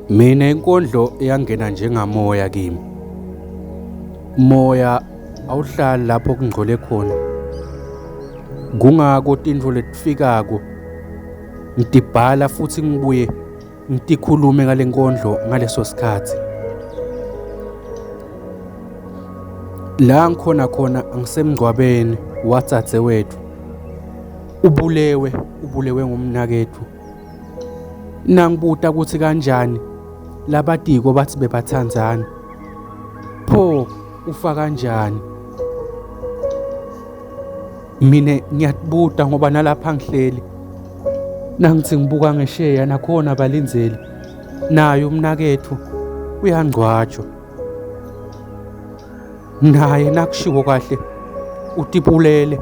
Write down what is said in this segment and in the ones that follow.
Mina inkondlo yangena njengamoya kimi. Moya awuhlali lapho kungcole khona. Kungako tintfo letifikako ngitibhala futhi ngibuye ngitikhulume ngale nkondlo ngaleso sikhathi. La ngikhona khona angisemgcwabeni wadzadzewethu. Ubulewe ngumnakethu. Nangibuta ukuthi kanjani labadiko bathi bebathandzana. Pho ufa kanjani? Mine ngiyatibuta ngoba nalapha ngihleli nangithi ngibuka ngesheya nakhona balinzeli naye umnakethu uyangcwatshwa. Naye nakushiwo kahle utipulele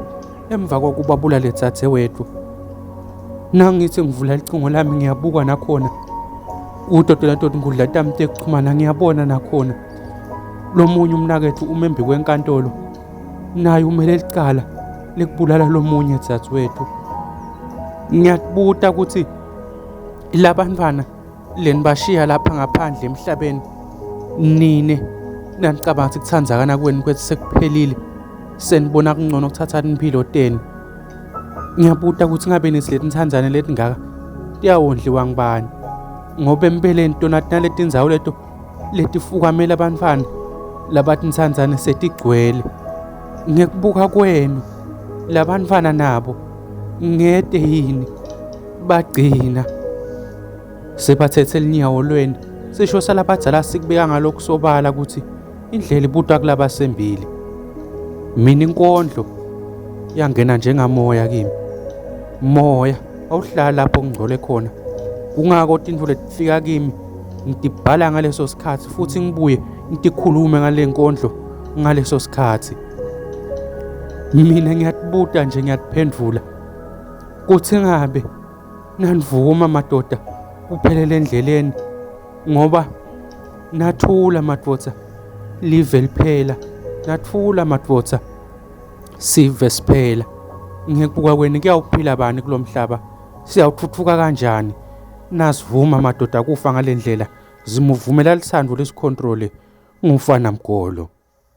emva kokuba bulale dzadzewethu. Nangithi ngivula icingo lami ngiyabuka nakhona uDodola ngudla tami tekuchumana ngiyabona nakhona lo munye umnakethu umembi kwenkantolo naye umele licala lekubulala lo munye dzadzewethu. Ngiyatibuta ukuthi labantwana lenibashiya lapha ngaphandle emhlabeni nine nanicabanga ukuthi kuthandzakana kwenu kwethi sekuphelile senibona kungcono ukuthatha impilo tenu. Ngiyabuta ukuthi ngabe nithi letintsandzane letingaka tiyawondliwa ngibani ngoba empeleni tona naleti ndzawo leto letifukamela abantwana labatintsandzane setigcwele. Ngekubuka kwenu labantwana nabo ngete yini bagcina sebathethe linyawo lweni sisho salabadzala sikubeka ngalokhu sobala ukuthi indlela ibutwa kulabasembili. Mina inkondlo yangena njengamoya kimi. Moya awuhlala lapho kungcole khona. Kungako tintfo letifika kimi ngitibhala ngaleso sikhathi futhi ngibuye ngitikhulume ngale nkondlo ngaleso sikhathi. Mina ngiyatibuta nje ngiyatiphendvula kuthi ngabe nanivuma madoda kuphelele endleleni ngoba nathula madvodza live liphela, nathula madvodza sive siphela. Ngekubuka kwenu kuyawuphila bani kulomhlaba, siyawuthuthuka kanjani nasivuma madoda kufa ngale ndlela zimuvumela lisandvo lesicontrole ngumfana mgolo.